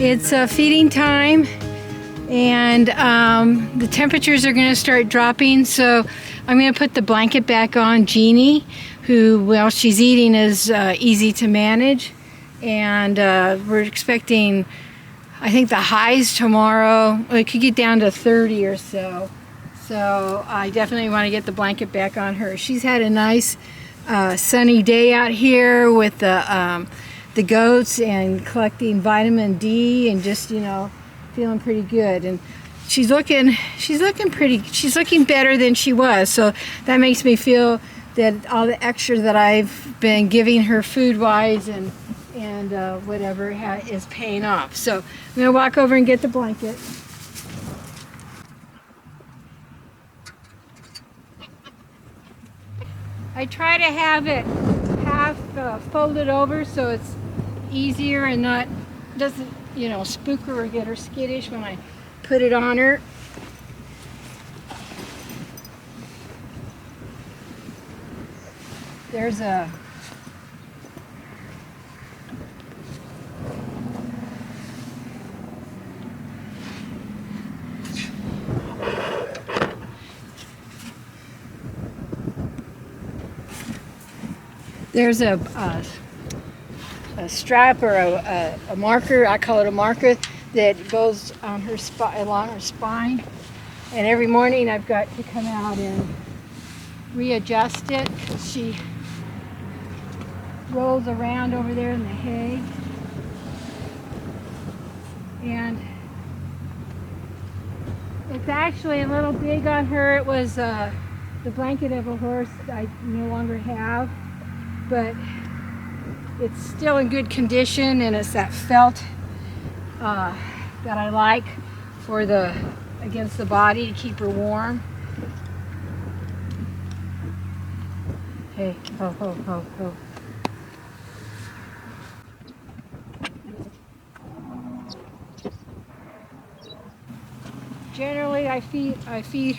It's feeding time, and the temperatures are going to start dropping, so I'm going to put the blanket back on Jeannie, who, while she's eating, is easy to manage. And we're expecting, I think, the highs tomorrow. It could get down to 30 or so. So I definitely want to get the blanket back on her. She's had a nice sunny day out here with the goats and collecting vitamin D and just, you know, feeling pretty good. And she's looking better than she was. So that makes me feel that all the extra that I've been giving her food-wise and whatever is paying off. So I'm gonna walk over and get the blanket. I try to have it half folded over so it's easier and doesn't, you know, spook her or get her skittish when I put it on her. There's a strap or a marker, I call it a marker, that goes on her along her spine. And every morning I've got to come out and readjust it because she rolls around over there in the hay. And it's actually a little big on her. It was the blanket of a horse I no longer have, but it's still in good condition, and it's that felt that I like for against the body to keep her warm. Hey, ho, ho, ho, ho. Generally, I'm feeding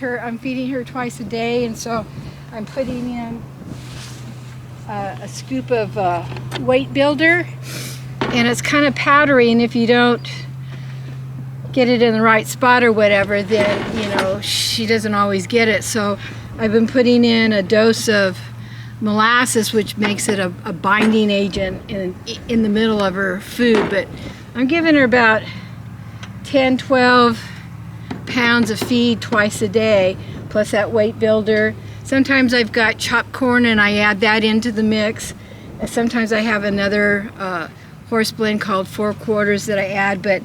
her twice a day, and so I'm putting in a scoop of weight builder, and it's kind of powdery, and if you don't get it in the right spot or whatever, then, you know, she doesn't always get it. So I've been putting in a dose of molasses, which makes it a binding agent in the middle of her food. But I'm giving her about 10-12 pounds of feed twice a day, plus that weight builder. Sometimes I've got chopped corn and I add that into the mix. And sometimes I have another horse blend called 4 quarters that I add, but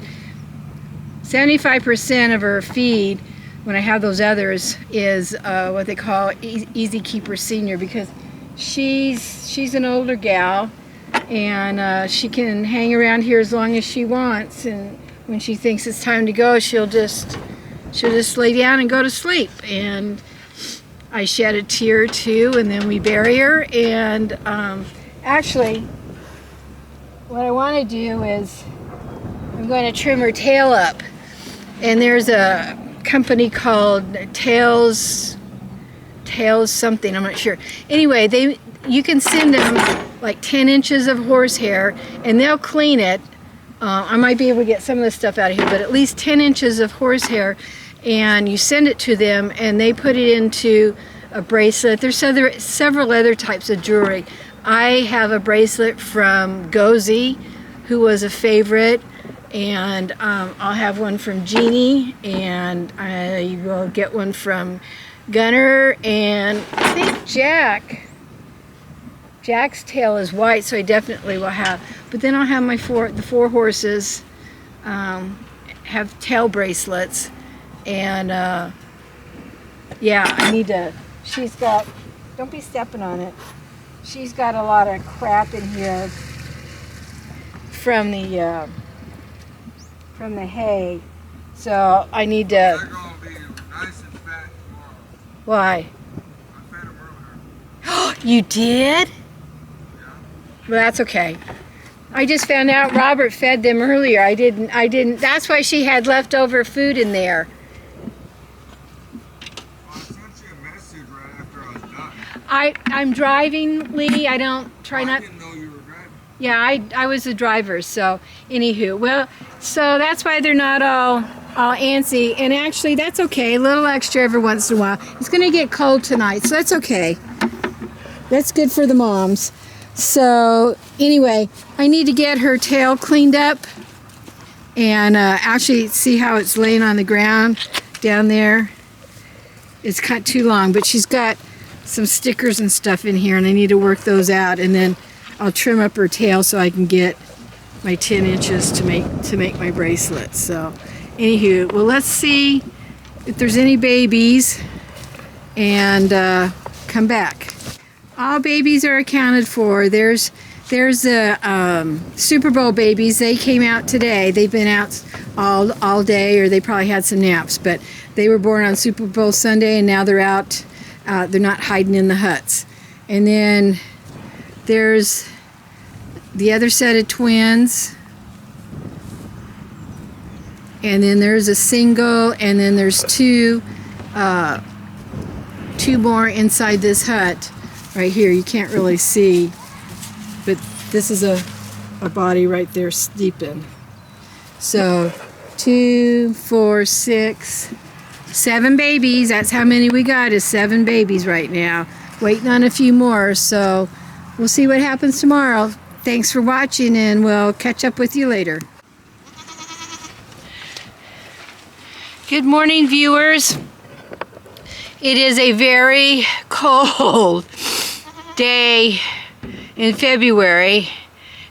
75% of her feed, when I have those others, is what they call Easy Keeper Senior, because she's an older gal, and she can hang around here as long as she wants, and when she thinks it's time to go, she'll just lay down and go to sleep. And I shed a tear or two, and then we bury her. And actually, what I want to do is I'm going to trim her tail up. And there's a company called Tails something, I'm not sure. Anyway, you can send them like 10 inches of horsehair, and they'll clean it. I might be able to get some of this stuff out of here, but at least 10 inches of horsehair, and you send it to them, and they put it into a bracelet. There's several other types of jewelry. I have a bracelet from Gozi, who was a favorite, and I'll have one from Jeannie, and I will get one from Gunner, and I think Jack's tail is white, so I definitely will have. But then I'll have the 4 horses have tail bracelets, and yeah, I need to. She's got. Don't be stepping on it. She's got a lot of crap in here from the hay, so I need to. They're gonna be nice and fat tomorrow. Why? I fed them earlier. You did? Yeah. Well, that's okay. I just found out Robert fed them earlier. I didn't. That's why she had leftover food in there. Well, I sent you a message right after I was done. I'm driving, Lee. I don't try I not. didn't know you were driving. Yeah, I was the driver. So, anywho, well, So that's why they're not all antsy. And actually, that's okay. A little extra every once in a while. It's going to get cold tonight, so that's okay. That's good for the moms. So anyway, I need to get her tail cleaned up and actually see how it's laying on the ground down there. It's cut too long, but she's got some stickers and stuff in here, and I need to work those out, and then I'll trim up her tail so I can get my 10 inches to make my bracelet. So anywho, well, let's see if there's any babies and come back. All babies are accounted for. There's the Super Bowl babies. They came out today. They've been out all day, or they probably had some naps, but they were born on Super Bowl Sunday, and now they're out. They're not hiding in the huts. And then there's the other set of twins, and then there's a single, and then there's two more inside this hut right here. You can't really see, but this is a body right there sleeping. So 2, 4, 6, 7 babies. That's how many we got, is 7 babies right now. Waiting on a few more, so we'll see what happens tomorrow. Thanks for watching, and we'll catch up with you later. Good morning, viewers. It is a very cold day in February,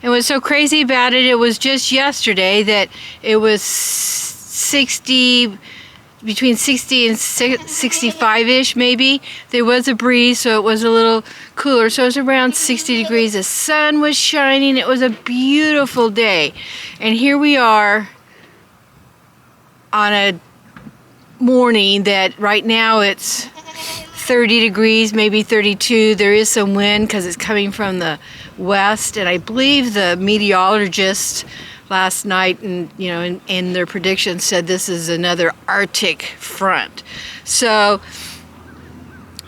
and what's so crazy about it, it was just yesterday that it was 60, between 60 and 65-ish maybe. There was a breeze, so it was a little cooler. So it was around 60 degrees. The sun was shining. It was a beautiful day. And here we are on a morning that right now it's 30 degrees, maybe 32. There is some wind because it's coming from the west. And I believe the meteorologist last night, and in their predictions said this is another Arctic front. So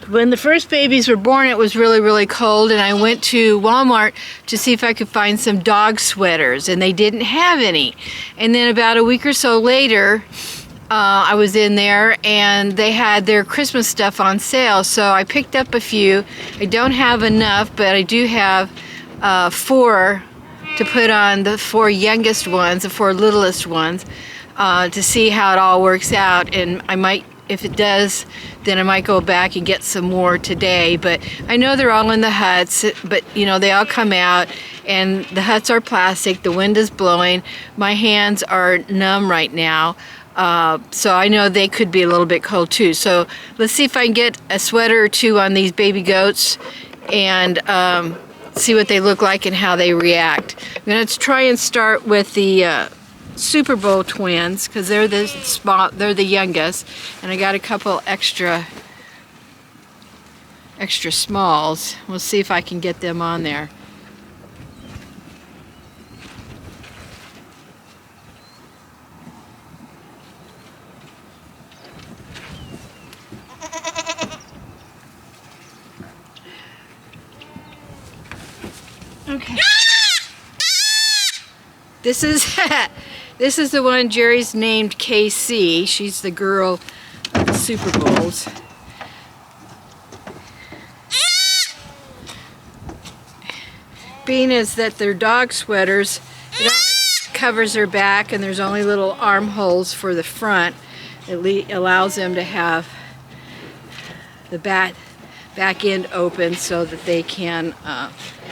when the first babies were born, it was really, really cold, and I went to Walmart to see if I could find some dog sweaters, and they didn't have any. And then about a week or so later, I was in there, and they had their Christmas stuff on sale, so I picked up a few. I don't have enough, but I do have 4 to put on, the 4 youngest ones, the 4 littlest ones, to see how it all works out. And I might, if it does, then I might go back and get some more today. But I know they're all in the huts, but they all come out, and the huts are plastic, the wind is blowing, my hands are numb right now, so I know they could be a little bit cold too. So let's see if I can get a sweater or 2 on these baby goats, and see what they look like and how they react. I'm going to try and start with the Super Bowl twins, because they're the youngest, and I got a couple extra smalls. We'll see if I can get them on there. Okay. This is the one Jerry's named KC. She's the girl of the Super Bowls. Being is that they're dog sweaters, it only covers their back, and there's only little armholes for the front. It allows them to have the back end open so that they can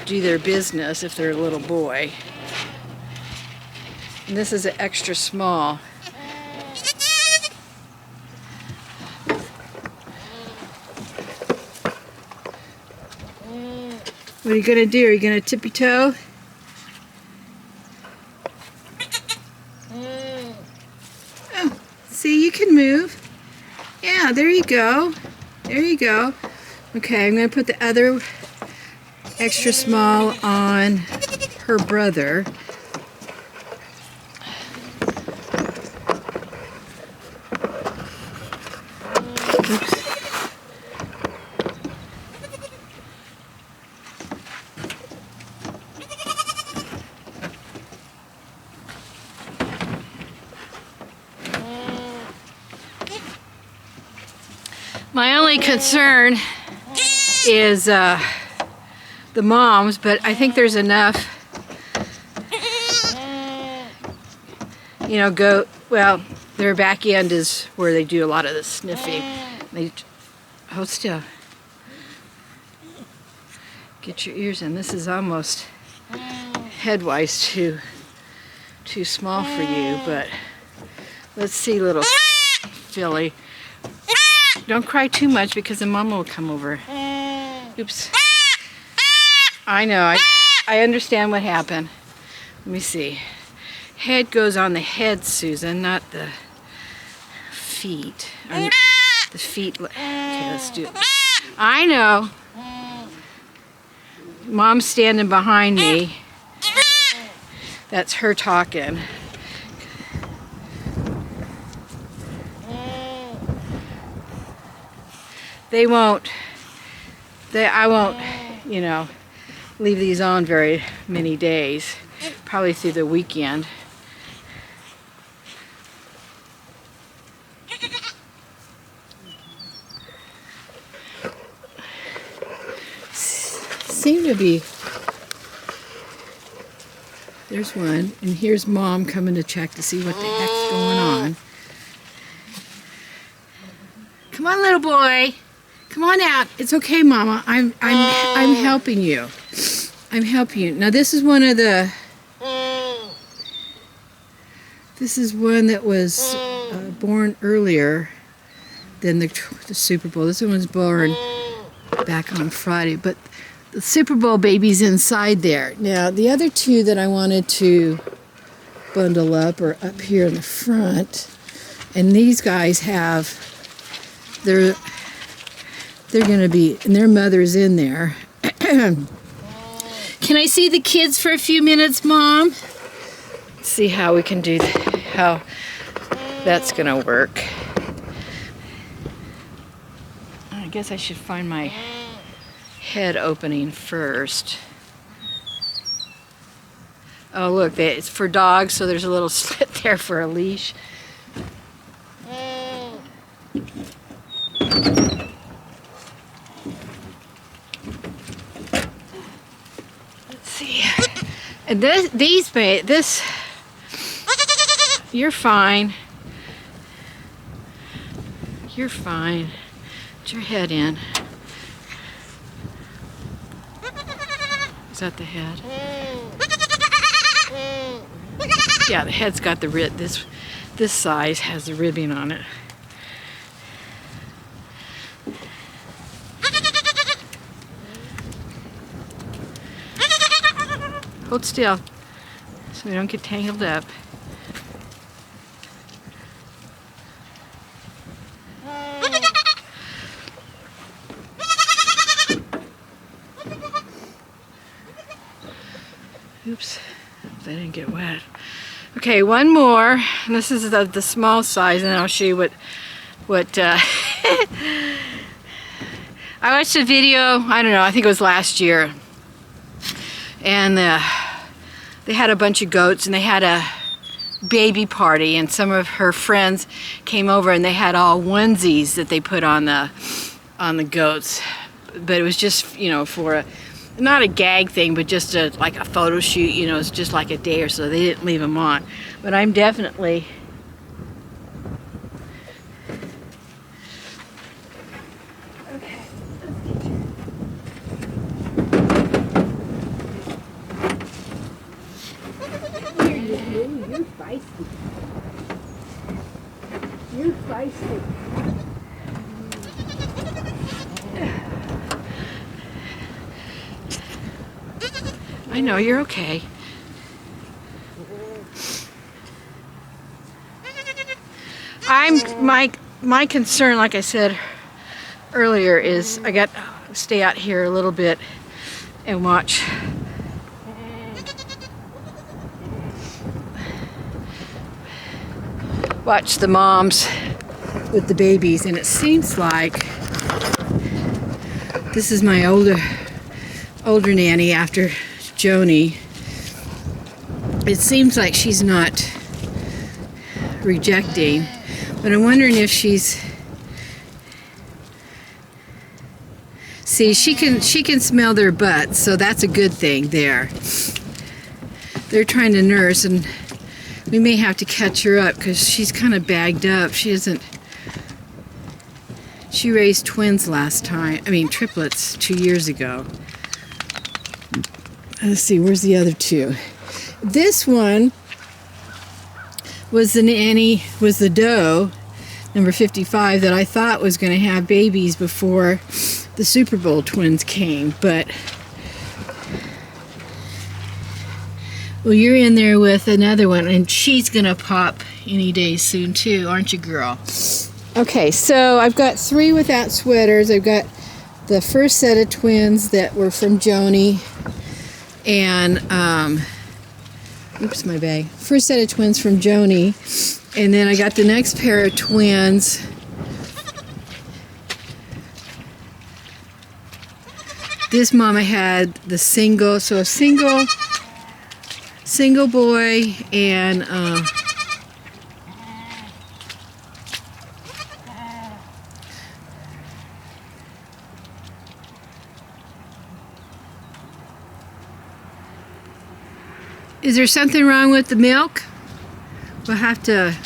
do their business if they're a little boy. And this is an extra small. What are you gonna do? Are you gonna tippy toe? Oh, see, you can move. Yeah, there you go. There you go. Okay, I'm gonna put the other extra small on her brother. Oops. My only concern is the moms, but I think there's enough, you know, well, their back end is where they do a lot of the sniffing. Hold still. Get your ears in. This is almost headwise too small for you, but let's see, little filly. Don't cry too much because the mama will come over. Oops. I know, I understand what happened. Let me see. Head goes on the head, Susan, not the feet. The feet. Okay, let's do it. I know. Mom's standing behind me. That's her talking. I won't, you know, leave these on very many days. Probably through the weekend. Seem to be. There's one, and here's Mom coming to check to see what the heck's going on. Come on, little boy. Come on out. It's okay, Mama. I'm helping you. I'm helping you. Now this is one of the. This is one that was born earlier than the Super Bowl. This one was born back on Friday, but the Super Bowl baby's inside there. Now the other two that I wanted to bundle up are up here in the front, and these guys have they're gonna be, and their mother's in there. Can I see the kids for a few minutes, Mom? Let's see how we can do how that's gonna work. I guess I should find my head opening first. Oh look, it's for dogs, so there's a little slit there for a leash. Let's see. And this, you're fine. You're fine. Put your head in. Is that the head? Yeah, the head's got the rib. This size has the ribbing on it. Hold still so we don't get tangled up. Oops, they didn't get wet. Okay, one more. And this is the small size, and I'll show you what I watched a video, I don't know, I think it was last year. And they had a bunch of goats, and they had a baby party, and some of her friends came over, and they had all onesies that they put on the goats. But it was just, you know, for not a gag thing, but just like a photo shoot, you know. It's just like a day or so. They didn't leave them on. But I'm definitely okay. You're feisty. You're feisty. I know, you're okay. My concern, like I said earlier, is I got to stay out here a little bit and watch the moms with the babies, and it seems like this is my older nanny after Joni. It seems like she's not rejecting, but I'm wondering if she's See, she can smell their butts, so that's a good thing there. They're trying to nurse, and we may have to catch her up because she's kind of bagged up. She raised twins last time. I mean, triplets 2 years ago. Let's see, where's the other two? This one was the doe, number 55, that I thought was going to have babies before the Super Bowl twins came, but well, you're in there with another one, and she's going to pop any day soon too, aren't you, girl? Okay, so I've got 3 without sweaters. I've got the first set of twins that were from Joni, and oops, my bag. First set of twins from Joni, and then I got the next pair of twins. This mama had the single, so a single boy, and is there something wrong with the milk? We'll have to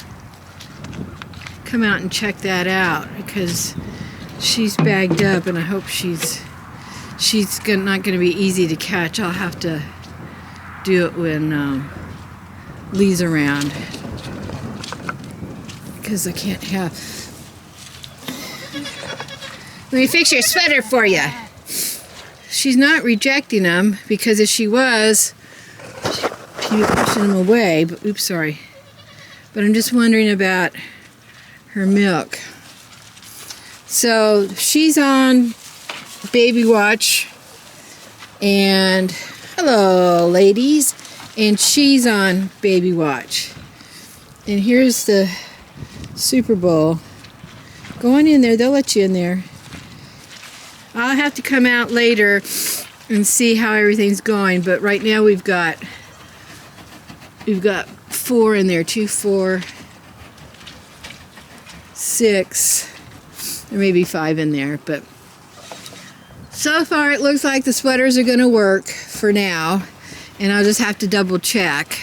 come out and check that out because she's bagged up, and I hope she's not going to be easy to catch. I'll have to do it when Lee's around because I can't have. Let me fix your sweater for you. She's not rejecting them because if she was, she'd be pushing them away. But oops, sorry. But I'm just wondering about her milk. So she's on baby watch, and hello ladies, and she's on baby watch, and here's the Super Bowl. Go on in there, they'll let you in there. I'll have to come out later and see how everything's going, but right now we've got 4 in there, 2, 4, 6, there may be 5 in there, but so far it looks like the sweaters are going to work for now, and I'll just have to double check.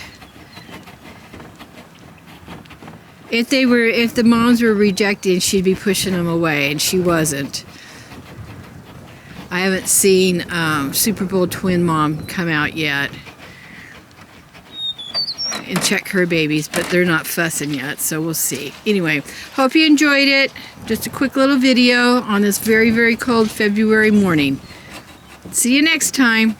If the moms were rejecting, she'd be pushing them away, and she wasn't. I haven't seen Super Bowl twin mom come out yet and check her babies, but they're not fussing yet, so we'll see. Anyway, hope you enjoyed it. Just a quick little video on this very, very cold February morning. See you next time.